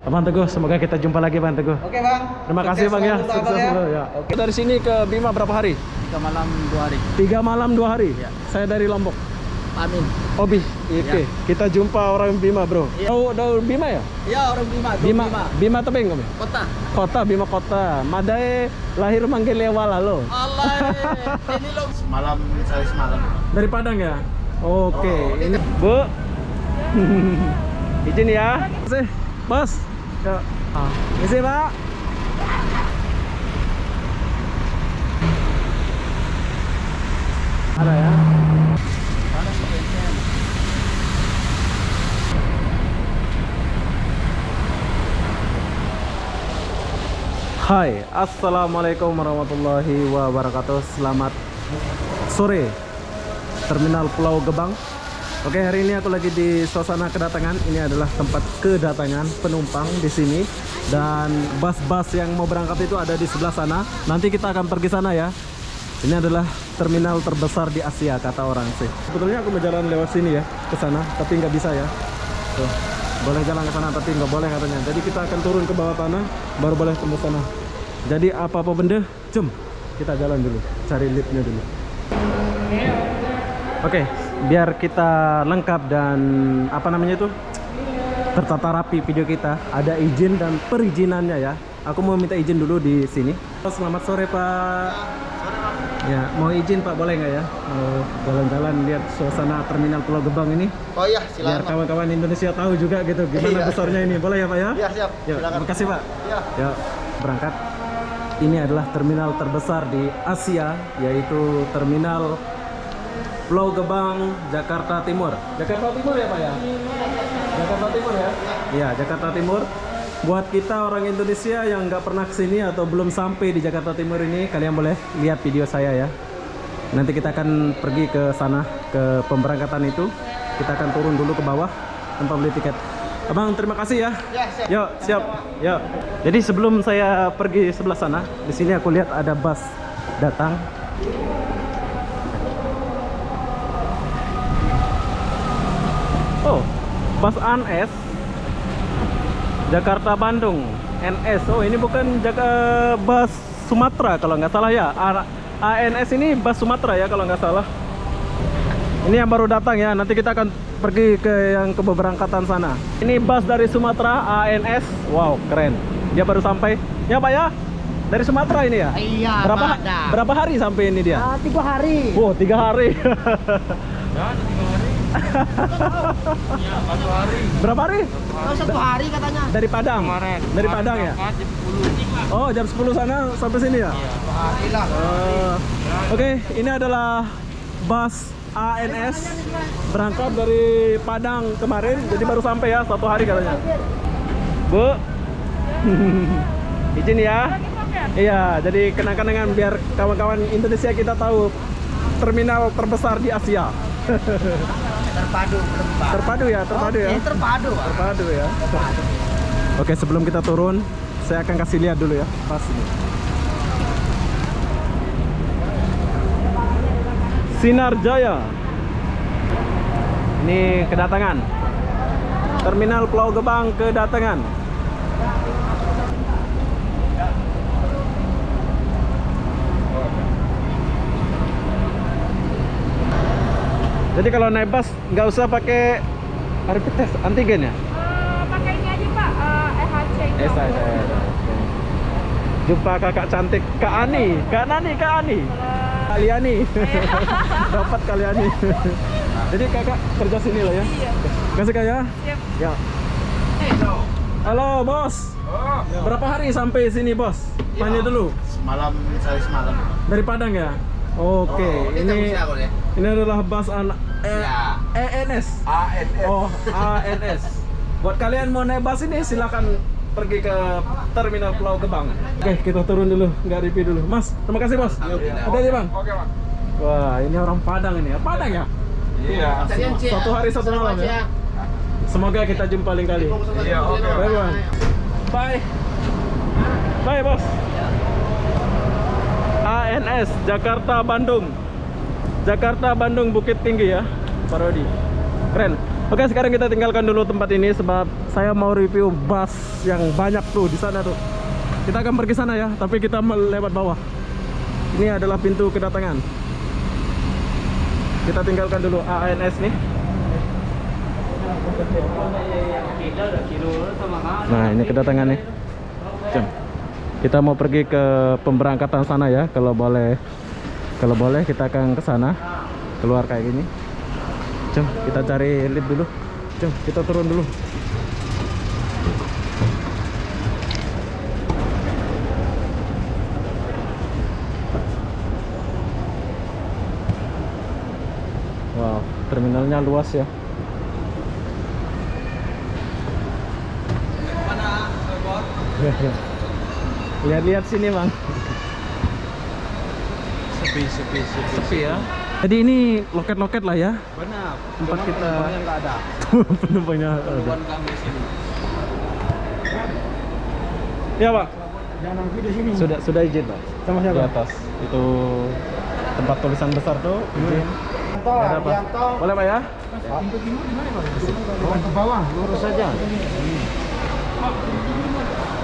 Bang Teguh, semoga kita jumpa lagi Bang Teguh. Oke Bang. Terima kasih Bang ya. Sukses Sukses ya. selalu ya. Oke. Dari sini ke Bima berapa hari? 3 malam 2 hari. 3 malam 2 hari. Ya. Saya dari Lombok. Amin. Obi. Oke. Kita jumpa orang Bima, Bro. Ya. Tahu Bima ya? Ya orang Bima. Bima Tebing kami. Kota. Kota Bima kota. Madae lahir manggil lewala lo. Allah. Ini lo Semalam, saya semalam. Dari Padang ya? Oke. Ini Bu. Izin ya. Terima kasih, Bos. Ya. Isi Pak. Ada ya. Hai, assalamualaikum warahmatullahi wabarakatuh. Selamat sore, Terminal Pulau Gebang. Oke, hari ini aku lagi di suasana kedatangan. Ini adalah tempat kedatangan penumpang di sini. Dan bus-bus yang mau berangkat itu ada di sebelah sana. Nanti kita akan pergi sana ya. Ini adalah terminal terbesar di Asia, kata orang sih. Sebetulnya aku mau jalan lewat sini ya, ke sana, tapi nggak bisa ya. Tuh, boleh jalan ke sana, tapi nggak boleh katanya. Jadi kita akan turun ke bawah tanah, baru boleh tembus sana. Jadi apa-apa benda, jom kita jalan dulu, cari liftnya dulu. Oke, biar kita lengkap dan apa namanya itu tertata rapi video kita, ada izin dan perizinannya ya. Aku mau minta izin dulu di sini. Selamat sore Pak. Ya, mau izin Pak, boleh nggak ya? Mau jalan-jalan lihat suasana terminal Pulau Gebang ini. Oh iya, Biar silakan. kawan-kawan Indonesia tahu juga gitu gimana Iya. besarnya ini. Boleh ya Pak ya? Iya, siap. Yuk, Silakan. terima kasih Pak. Iya. Yuk, berangkat. Ini adalah terminal terbesar di Asia, yaitu terminal Pulau Gebang, Jakarta Timur. Jakarta Timur ya Pak ya? Jakarta Timur ya? Iya, Jakarta Timur. Buat kita orang Indonesia yang nggak pernah kesini atau belum sampai di Jakarta Timur ini, kalian boleh lihat video saya ya. Nanti kita akan pergi ke sana, ke pemberangkatan itu. Kita akan turun dulu ke bawah tanpa beli tiket. Abang, terima kasih ya. Ya, siap. Yuk, siap. Yuk. Jadi sebelum saya pergi sebelah sana, di sini aku lihat ada bus datang. Oh, bus ANS Jakarta Bandung NS. Oh, ini bukan bus Sumatera kalau nggak salah ya. ANS ini bus Sumatera ya kalau nggak salah. Ini yang baru datang ya. Nanti kita akan pergi ke yang keberangkatan sana. Ini bus dari Sumatera ANS. Wow, keren. Dia baru sampai. Ya Pak ya. Dari Sumatera ini ya. Iya. Berapa hari sampai ini dia? 3 hari. Wow, 3 hari. Berapa hari? Oh, 1 hari katanya. Dari Padang. Dari Padang ya. Oh, jam 10 sana sampai sini ya. Hari lah. Oke, ini adalah bus ANS berangkat dari Padang kemarin, jadi baru sampai ya 1 hari katanya. Bu, izin ya. Iya, jadi kenang-kenangan biar kawan-kawan Indonesia kita tahu terminal terbesar di Asia. Terpadu belum Pak. Terpadu ya, terpadu ya. Terpadu. Pak. Terpadu ya. Oke, sebelum kita turun, saya akan kasih lihat dulu ya pas ini. Sinar Jaya. Ini kedatangan. Terminal Pulau Gebang kedatangan. Jadi kalau naik bus nggak usah pakai rapid test antigen ya? Pakai ini aja Pak, EHC itu. Jumpa kakak cantik Kak Ani, Kak Nani, Kak Ani, Kak Liani. Dapat Kak Liani. Jadi kakak kerja sini lah ya? Iya. Kasih Kak ya? Siap. Ya. Halo bos. Berapa hari sampai sini bos? Tanya dulu. Semalam, saya semalam. Dari Padang ya? Oke, ini adalah bus Ya. ENS. ANS. Oh, ANS. Buat kalian mau naik bus ini silakan pergi ke terminal Pulau Gebang. Oke, kita turun dulu, nggak review dulu. Mas, terima kasih bos. Hati-hati bang. Oke, Bang. Wah, ini orang Padang ini ya. Padang ya? Iya. 1 hari 1 malam ya. Semoga kita jumpa lain kali. Iya, oke. Bye bang. Bye. Bye bos. ANS Jakarta Bandung. Jakarta Bandung Bukit Tinggi ya, Pak Rodi. Keren. Oke, sekarang kita tinggalkan dulu tempat ini sebab saya mau review bus yang banyak tuh di sana tuh. Kita akan pergi sana ya, tapi kita lewat bawah. Ini adalah pintu kedatangan. Kita tinggalkan dulu ANS nih. Nah, ini kedatangannya. Jom. Kita mau pergi ke pemberangkatan sana ya, kalau boleh. Kalau boleh kita akan ke sana. Keluar kayak gini. Jom, kita cari lift dulu. Jom, kita turun dulu. Wow, terminalnya luas ya. Lihat-lihat sini, Bang. Sepi ya. Jadi ini loket-loket lah ya. Benar. Tempat kita nggak ada. penumpangnya ada. Tuan kami sini. Ya, Pak. Jangan di sini. Sudah izin, Pak. Sama siapa? Di atas. Itu tempat tulisan besar tuh, izin. Nggak ada apa. Boleh, Pak ya? Pintu timur di mana, Pak? Bukan ke bawah, lurus saja.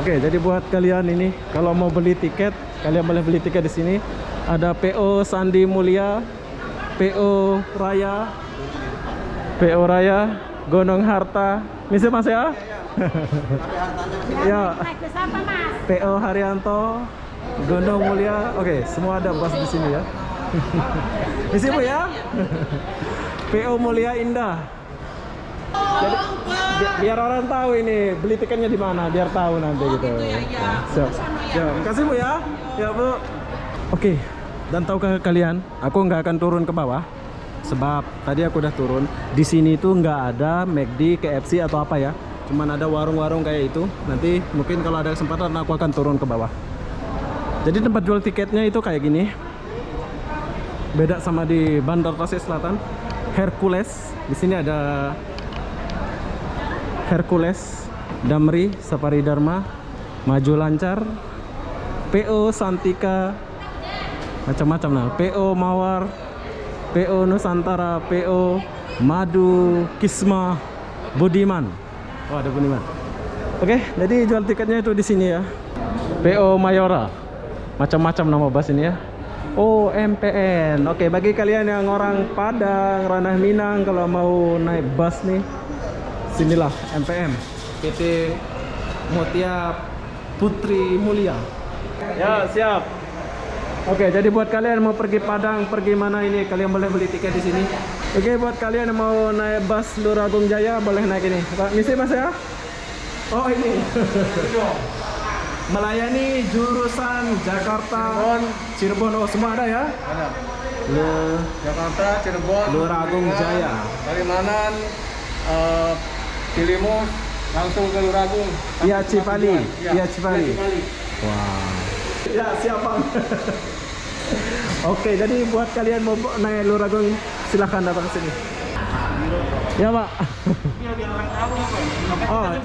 Oke, jadi buat kalian ini kalau mau beli tiket, kalian boleh beli tiket di sini. Ada PO Sandi Mulia, PO Raya, Gonong Harta. Misi Mas ya? Ya. Naik bus apa, Mas? PO Haryanto, Gonong Mulia. Oke, semua ada bus di sini ya. Misi Bu ya? PO Mulia Indah. Jadi biar orang tahu ini beli tiketnya di mana, biar tahu nanti gitu. Siap. Ya, makasih Bu ya. Ya Bu. Oke, dan tahukah kalian, aku nggak akan turun ke bawah, sebab tadi aku udah turun. Di sini tuh nggak ada McD, KFC atau apa ya, cuman ada warung-warung kayak itu. Nanti mungkin kalau ada kesempatan aku akan turun ke bawah. Jadi tempat jual tiketnya itu kayak gini. Beda sama di Bandar Tasik Selatan. Hercules. Di sini ada Hercules, Damri, Safari Dharma, Maju Lancar, PO Santika, macam-macam nah. PO Mawar, PO Nusantara, PO Madu, Kisma, Budiman. Oh, ada Budiman. Oke, jadi jual tiketnya itu di sini ya. PO Mayora. Macam-macam nama bus ini ya. Oh, MPN. Oke, bagi kalian yang orang Padang, Ranah Minang, kalau mau naik bus nih, sinilah MPM, PT Mutia Putri Mulia. Ya, siap. Oke, jadi buat kalian yang mau pergi Padang, pergi mana ini, kalian boleh beli tiket di sini. Oke, buat kalian yang mau naik bus Luragung Jaya, boleh naik ini. Pak, misi Mas ya? Oh, ini. Melayani jurusan Jakarta, Cirebon, oh semua ada ya? Ada. Le Jakarta, Cirebon, Luragung Jaya. Palimanan, Cilimus, langsung ke Luragung. Iya Cipali, Iya, Cipali. Wah. Ya siap Bang. Oke, jadi buat kalian mau naik Luragung, silahkan datang ke sini. Ya Pak. Oh, iya.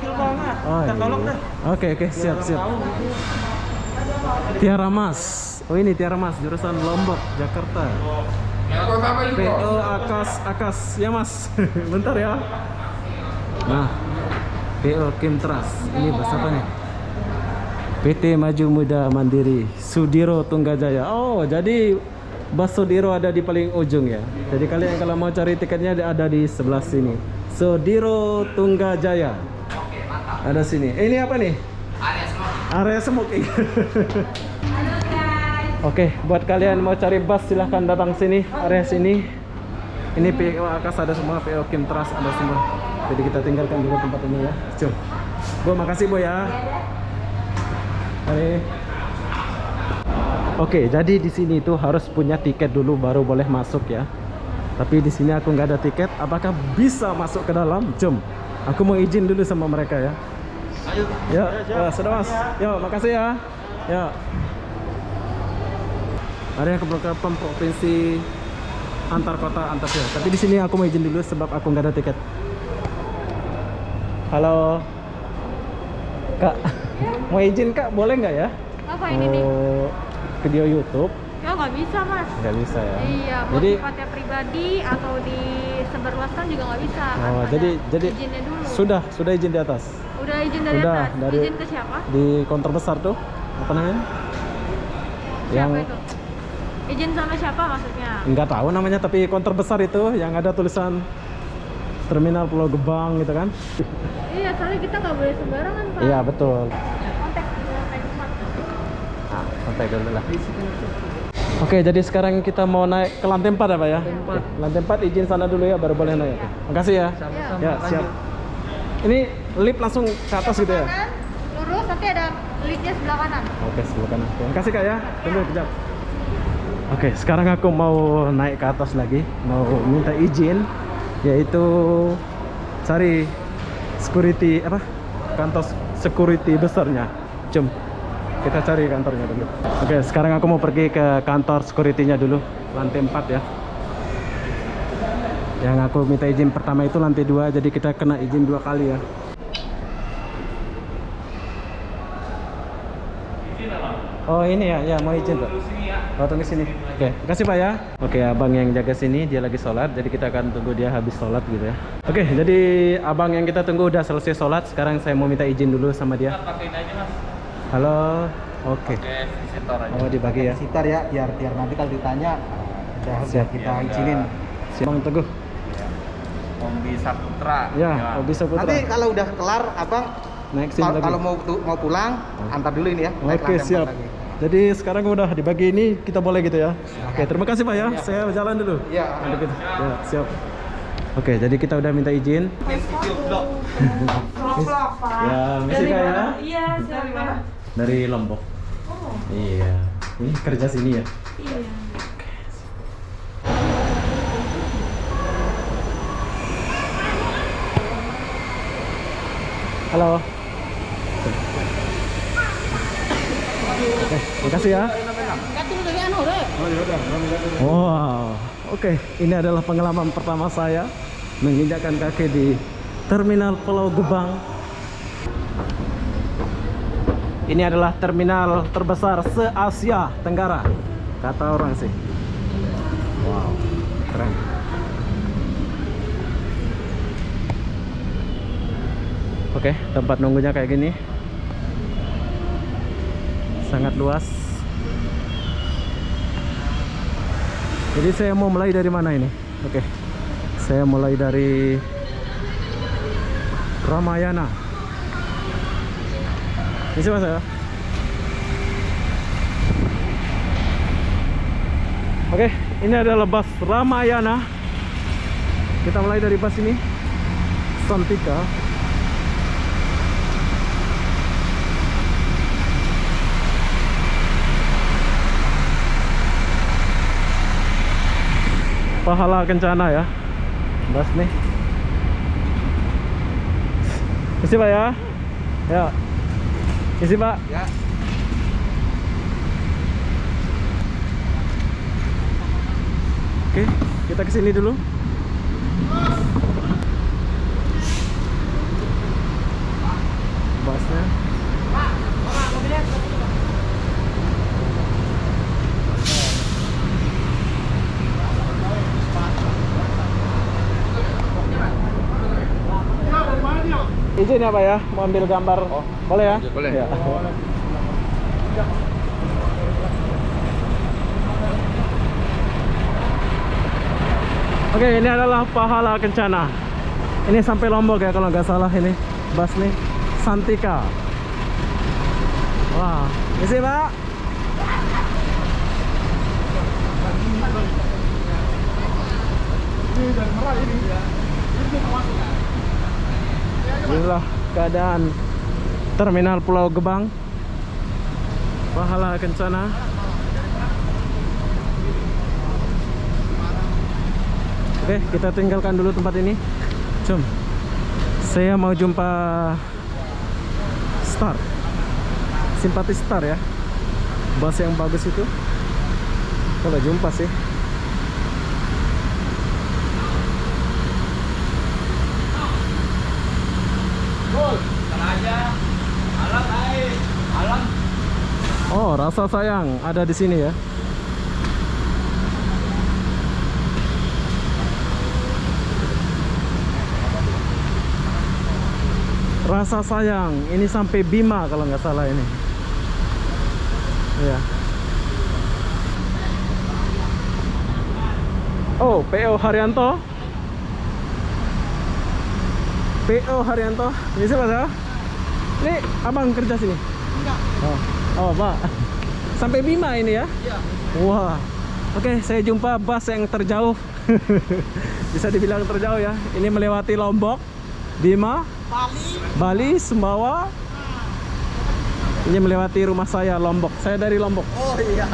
Oke, siap. Tiara Mas. Oh ini Tiara Mas, jurusan Lombok, Jakarta. PO Akas. Ya Mas. Bentar ya. Nah, PO Kimtras. Ini bahasa apa nih? PT Maju Muda Mandiri Sudiro Tunggajaya. Oh, jadi bus Sudiro ada di paling ujung ya. Jadi kalian kalau mau cari tiketnya ada di sebelah sini. Sudiro Tunggajaya. Ada sini. Ini apa nih? Area smoking. Oke, buat kalian mau cari bus silahkan datang sini, area sini. Ini PO Akas ada semua, PO Kimtras ada semua. Jadi kita tinggalkan dulu tempat ini ya. Cuk. Bu, makasih Bu ya. Hai. Oke, jadi di sini itu harus punya tiket dulu baru boleh masuk ya. Tapi di sini aku nggak ada tiket. Apakah bisa masuk ke dalam? Jom. Aku mau izin dulu sama mereka ya. Ayo. Ya, sudah Mas. Yo, makasih ya. Ya. Ada yang ke provinsi antar kota antar ya. Tapi di sini aku mau izin dulu sebab aku nggak ada tiket. Halo, Kak. Mau izin Kak, boleh nggak ya? Apa ini nih? Mau video YouTube. Ya nggak bisa mas. Nggak bisa ya. Iya, buat Jadi sifatnya pribadi atau di seberluaskan juga nggak bisa. oh, Ada jadi izinnya dulu. sudah izin di atas. Udah izin dari Udah, atas. dari- Izin ke siapa? Di konter besar tuh. Apa namanya? Siapa itu? Izin sama siapa maksudnya? Nggak tahu namanya, tapi konter besar itu yang ada tulisan Terminal Pulau Gebang gitu kan. Iya, soalnya kita nggak boleh sembarangan pak. Iya betul. Kontak di lantai 4. Nah, santai dulu lah. Oke, jadi sekarang kita mau naik ke lantai 4 ya Pak ya? Oke, lantai 4 izin sana dulu ya, baru boleh naik. Makasih ya. Sama-sama. Ya, siap. Ini lift langsung ke atas gitu ya? Kanan, lurus nanti ada liftnya sebelah kanan. Oke, sebelah kanan. Oke, makasih Kak ya. Tunggu kejap. Oke, sekarang aku mau naik ke atas lagi, mau minta izin, yaitu cari security apa? Kantor security besarnya. Jom. Kita cari kantornya dulu. Oke, sekarang aku mau pergi ke kantor security-nya dulu, lantai 4 ya. Yang aku minta izin pertama itu lantai 2, jadi kita kena izin 2 kali ya. Oh ini ya, mau izin Pak. Oh tunggu sini. Oke, makasih Pak ya. Oke, abang yang jaga sini dia lagi sholat, jadi kita akan tunggu dia habis sholat gitu ya. Oke, jadi abang yang kita tunggu udah selesai sholat. Sekarang saya mau minta izin dulu sama dia. Pakein aja mas. Halo. Oke. Visitor aja. Oh dibagi ya. Sitar ya, biar nanti kalau ditanya udah Siap. kita Ya, izinin. Bang Teguh. Ombi Saputra. Ya, Obi Saputra. Nanti kalau udah kelar, abang Naik sini lagi. kalau mau pulang, antar dulu ini ya. naik Oke, lantai 4 siap. lagi. Jadi sekarang udah dibagi ini, kita boleh gitu ya. Oke, terima kasih Pak ya. Saya jalan dulu. Iya. Nanti kita. Ya, siap. Oke, jadi kita udah minta izin. Ya, misi Kak ya. Iya, siapa? Dari Lombok. Oh, Iya. Ini kerja sini ya. iya. Halo. Oke, makasih ya. Wow, oke. Ini adalah pengalaman pertama saya menginjakkan kaki di Terminal Pulau Gebang. Ini adalah terminal terbesar se-Asia Tenggara, kata orang sih. Wow, keren. Oke, tempat nunggunya kayak gini. Sangat luas. Jadi saya mau mulai dari mana ini? Oke. Saya mulai dari Ramayana. Ini siapa saya? Oke, ini adalah bus Ramayana. Kita mulai dari bus ini. Santika. Pahala Kencana ya, bus nih. Isi Pak ya, ya. Isi Pak. Ya. Oke, kita ke sini dulu. Busnya. Izin ya Pak ya, mau ambil gambar. Oh, boleh ya? boleh. Ya. Oke, ini adalah Pahala Kencana. Ini sampai Lombok ya kalau nggak salah ini bus nih. Santika. Wah, isi Pak. Inilah keadaan Terminal Pulau Gebang, Pahala Kencana. Oke, kita tinggalkan dulu tempat ini. Jom. Saya mau jumpa Star. Simpati Star ya. Bus yang bagus itu. Kalau jumpa sih. Oh, rasa sayang ada di sini ya. Rasa sayang. Ini sampai Bima kalau nggak salah ini. Ya. Oh, PO Haryanto. PO Haryanto. Ini siapa ya? Ini abang kerja sini? Enggak. Oh, Pak. Sampai Bima ini ya? Iya. Wah. Oke, saya jumpa bus yang terjauh. Bisa dibilang terjauh ya. Ini melewati Lombok, Bima, Bali, Sumbawa. Ini melewati rumah saya Lombok. Saya dari Lombok. Oh iya.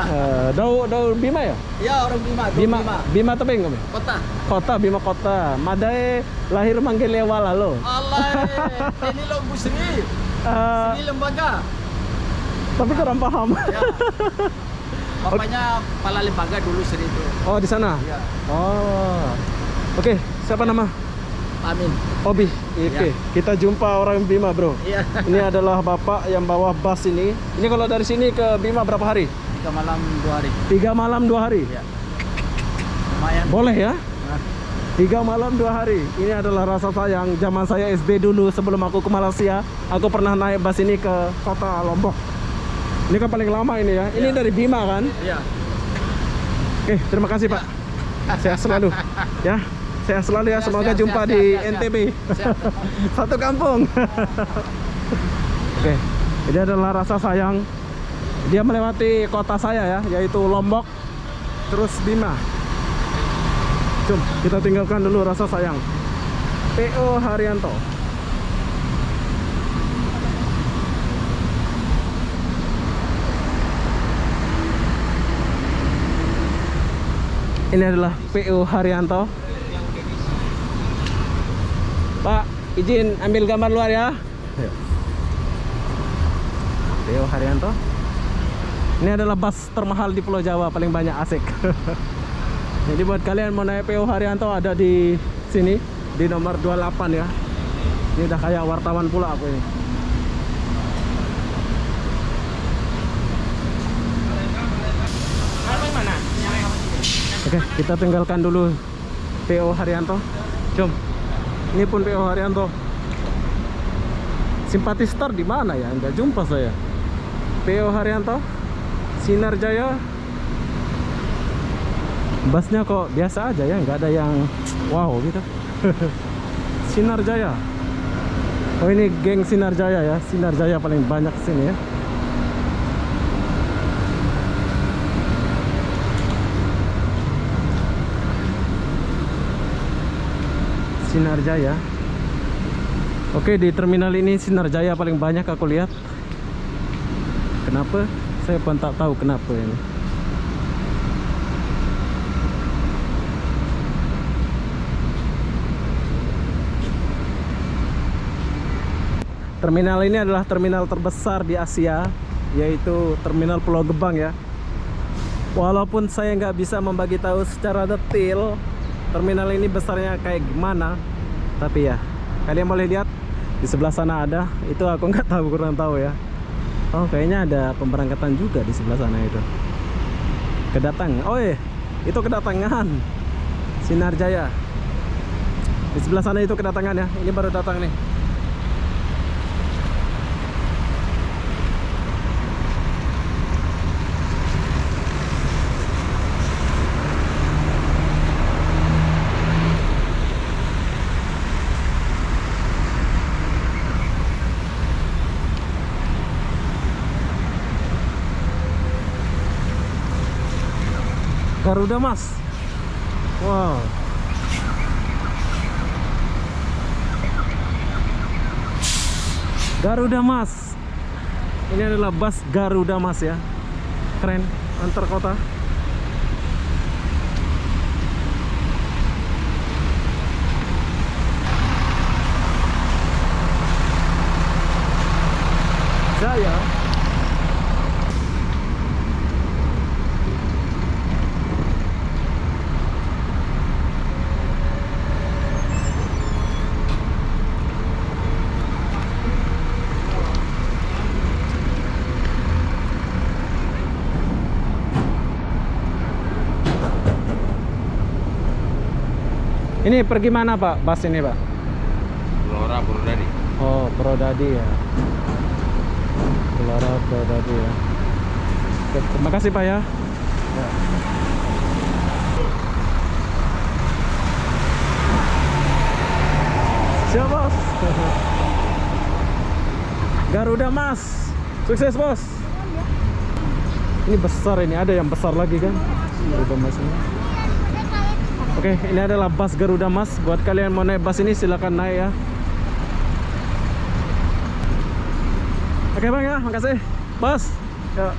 Dau Bima ya? Iya, orang Bima. Bima Tebing kami. Kota. Kota Bima kota. Madai lahir manggil lewala lo. Allah. Ini lo Busri. Eh, Ini lembaga. tapi kurang paham. Ya. Bapaknya kepala lembaga dulu Sri itu. Oh, di sana. Iya. Oh. Oke, siapa nama? Amin. Obi. Oke, kita jumpa orang Bima, Bro. Iya. Ini adalah bapak yang bawa bus ini. Ini kalau dari sini ke Bima berapa hari? 3 malam 2 hari. 3 malam 2 hari. Iya. Lumayan. Boleh ya? Nah, 3 malam 2 hari. Ini adalah rasa sayang zaman saya SD dulu sebelum aku ke Malaysia. Aku pernah naik bus ini ke kota Lombok. Ini kan paling lama ini ya. Ini dari Bima kan? iya. Oke, terima kasih Pak. Sehat selalu. Ya, sehat selalu ya. Semoga Sehat, jumpa sehat, di sehat, sehat. NTB. Sehat. Satu kampung. Oke, ini adalah rasa sayang. Dia melewati kota saya ya, yaitu Lombok, terus Bima. Jom, kita tinggalkan dulu rasa sayang. PO Haryanto. Ini adalah PO Haryanto. Pak, izin ambil gambar luar ya. PO Haryanto. Ini adalah bus termahal di Pulau Jawa, paling banyak asik. Jadi buat kalian mau naik PO Haryanto ada di sini di nomor 28 ya. Ini udah kayak wartawan pula aku ini. Oke, kita tinggalkan dulu PO Haryanto. Jom. Ini pun PO Haryanto. Simpati Star di mana ya? Enggak jumpa saya. PO Haryanto, Sinar Jaya. Busnya kok biasa aja ya, nggak ada yang wow gitu. Sinar Jaya. Oh, ini geng Sinar Jaya ya. Sinar Jaya paling banyak sini ya. Sinar Jaya. Oke, di terminal ini Sinar Jaya paling banyak aku lihat. Kenapa? Saya pun tak tahu kenapa ini. Terminal ini adalah terminal terbesar di Asia, yaitu Terminal Pulau Gebang ya. Walaupun saya nggak bisa membagi tahu secara detail terminal ini besarnya kayak gimana, tapi ya kalian boleh lihat di sebelah sana ada. Itu aku nggak tahu, kurang tahu ya. Oh, kayaknya ada pemberangkatan juga di sebelah sana itu. Kedatangan. Oh itu kedatangan Sinar Jaya. Di sebelah sana itu kedatangan ya. Ini baru datang nih. Garuda Mas. Wow. Garuda Mas. Ini adalah bus Garuda Mas ya. Keren, antar kota. Jaya. Ini pergi mana Pak? Bus ini Pak? Gelora Purwodadi. Oh, Prodadi ya. Gelora Prodadi ya. Oke, terima kasih Pak ya. Ya. Siap bos. Garuda Mas, sukses bos. Ini besar, ini ada yang besar lagi kan Garuda Mas ini. Oke, ini adalah bus Garuda Mas. Buat kalian mau naik bus ini silakan naik ya. Oke bang ya, makasih bos ya.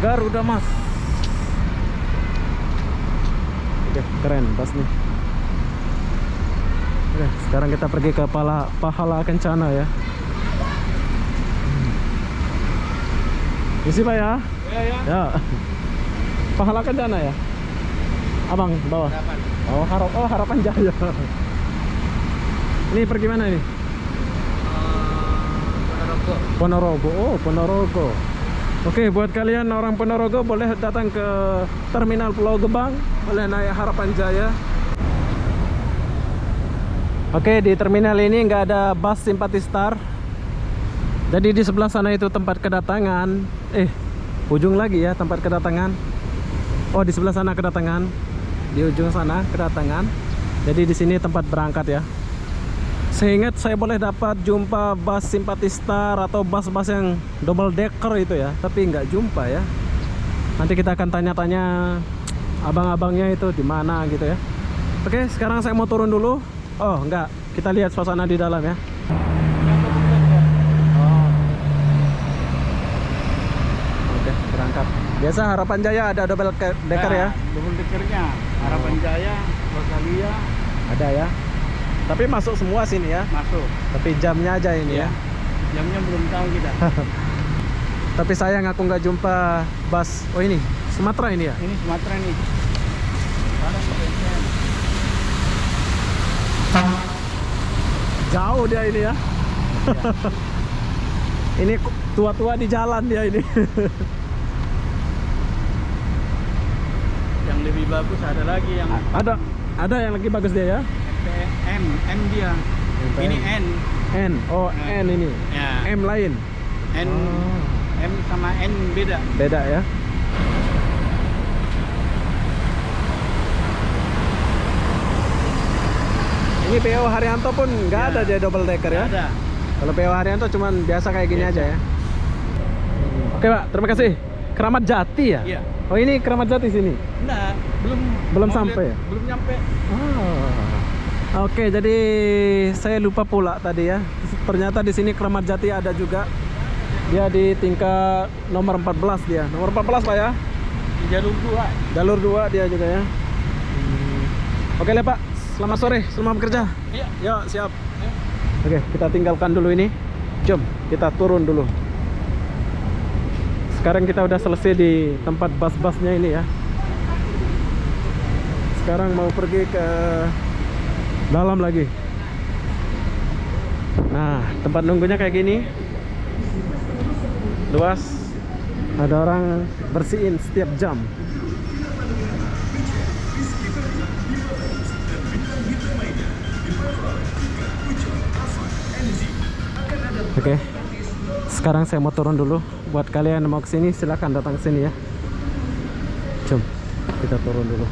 Garuda Mas. Oke, keren bus nih. Oke, sekarang kita pergi ke Pahala Kencana ya. Isi Pak ya? Ya. Pahala Kencana ya? Abang bawah. Harapan Jaya. Ini pergi mana ini? Ponorogo. Oh, Ponorogo. Oke, buat kalian orang Ponorogo boleh datang ke Terminal Pulau Gebang, boleh naik Harapan Jaya. Oke, di terminal ini nggak ada bus Simpati Star. Jadi di sebelah sana itu tempat kedatangan. Ujung lagi ya tempat kedatangan. Oh, di sebelah sana kedatangan. Di ujung sana kedatangan. Jadi di sini tempat berangkat ya. Seingat saya boleh dapat jumpa bus Simpati Star atau bus-bus yang double decker itu ya, tapi nggak jumpa ya. Nanti kita akan tanya-tanya abang-abangnya itu di mana gitu ya. Oke, sekarang saya mau turun dulu. Oh, enggak. Kita lihat suasana di dalam ya. Oh. Oke, berangkat. Biasa Harapan Jaya ada double decker ya? Double deckernya. Harapan Jaya, Rosalia. Ada ya. Tapi masuk semua sini ya? Masuk. Tapi jamnya aja ini ya. Jamnya belum tahu kita. Tapi sayang aku nggak jumpa bus. Oh ini Sumatera ini ya? Ini Sumatera nih. Jauh dia ini ya. Ini tua-tua di jalan dia ini. Yang lebih bagus ada lagi yang Ada yang lagi bagus dia ya. M dia. Ini N. N. Oh, N ini. Ya. M lain. N. Oh. M sama N beda. Beda ya. Ini PO Haryanto pun nggak ada dia double decker ya. Ada. Kalau PO Haryanto cuman biasa kayak gini aja ya. Oke Pak, terima kasih. Keramat Jati ya? Iya. Oh ini Keramat Jati sini? Enggak, Belum mau sampai ya? Belum nyampe. Oke, jadi saya lupa pula tadi ya. Ternyata di sini Keramat Jati ada juga. Dia di tingkat nomor 14 dia. Nomor 14 Pak ya? Di jalur 2. Jalur 2 dia juga ya. Oke lah Pak, selamat sore, selamat bekerja. Iya. Ya, siap. Oke, kita tinggalkan dulu ini. Jom, kita turun dulu. Sekarang kita udah selesai di tempat bus-busnya ini ya. Sekarang mau pergi ke dalam lagi. Nah, tempat nunggunya kayak gini. Luas. Ada orang bersihin setiap jam. Oke. Sekarang saya mau turun dulu. Buat kalian yang mau kesini silahkan datang ke sini ya. Jom kita turun dulu.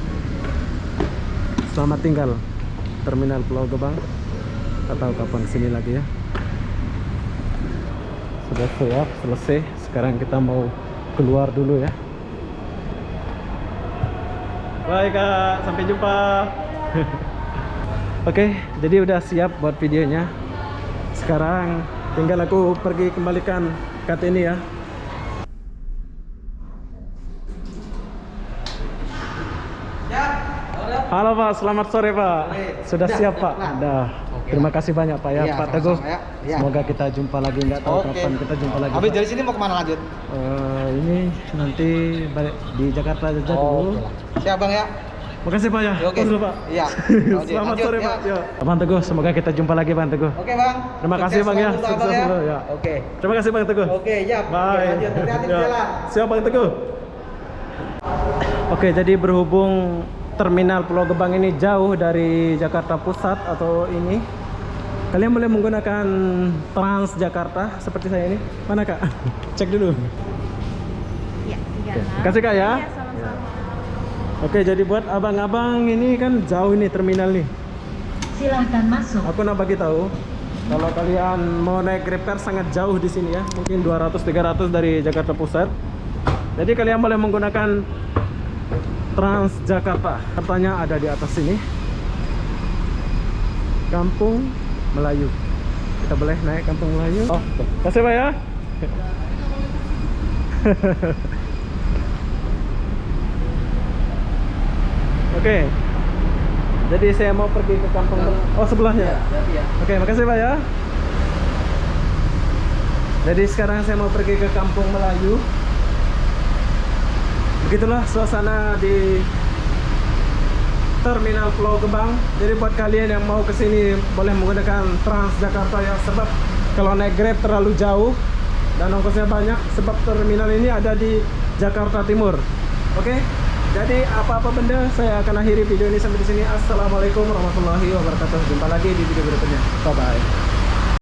Selamat tinggal Terminal Pulau Gebang. Atau kapan kesini lagi ya. Sudah siap, selesai. Sekarang kita mau keluar dulu ya. Bye Kak, sampai jumpa. Oke, jadi udah siap buat videonya. Sekarang tinggal aku pergi kembalikan kat ini ya. Halo Pak, selamat sore Pak. Sudah siap Pak? Udah. Terima kasih banyak Pak ya, Pak Teguh. Ya. Semoga kita jumpa lagi, nggak tahu kapan kita jumpa lagi. Habis Pak. dari sini mau kemana lanjut? Ini nanti balik di Jakarta aja dulu. Siap Bang ya. Makasih Pak ya. Oke. Terus, Pak. Iya. Selamat Lanjut, sore ya. Pak. Ya. Bang Teguh, semoga kita jumpa lagi Bang Teguh. Oke Bang. Terima kasih Bang ya. Sukses Sukses ya. dulu ya. Oke. Terima kasih Bang Teguh. Oke, ya. Bye. Lanjut. Hati-hati di Ya. jalan. Siap Bang Teguh. Oke, jadi berhubung terminal Pulau Gebang ini jauh dari Jakarta Pusat atau ini, kalian boleh menggunakan Transjakarta seperti saya ini. Mana Kak? Cek dulu. Ya, iya. Kasih Kak ya. Iya, sama-sama. Oke, jadi buat abang-abang ini kan jauh nih terminal nih. Silahkan masuk. Aku nak bagi tahu, kalau kalian mau naik Grab sangat jauh di sini ya, mungkin 200-300 dari Jakarta Pusat. Jadi kalian boleh menggunakan Transjakarta. Katanya ada di atas sini. Kampung Melayu. Kita boleh naik Kampung Melayu. Oh, kasih Pak ya. Oke. Jadi saya mau pergi ke kampung. Oh, sebelahnya. Oke, makasih Pak ya. Jadi sekarang saya mau pergi ke Kampung Melayu. Begitulah suasana di Terminal Pulau Gebang. Jadi buat kalian yang mau ke sini boleh menggunakan Transjakarta ya, sebab kalau naik Grab terlalu jauh dan ongkosnya banyak, sebab terminal ini ada di Jakarta Timur. Oke. Jadi apa-apa benda saya akan akhiri video ini sampai di sini. Assalamualaikum warahmatullahi wabarakatuh. Jumpa lagi di video berikutnya. Bye bye.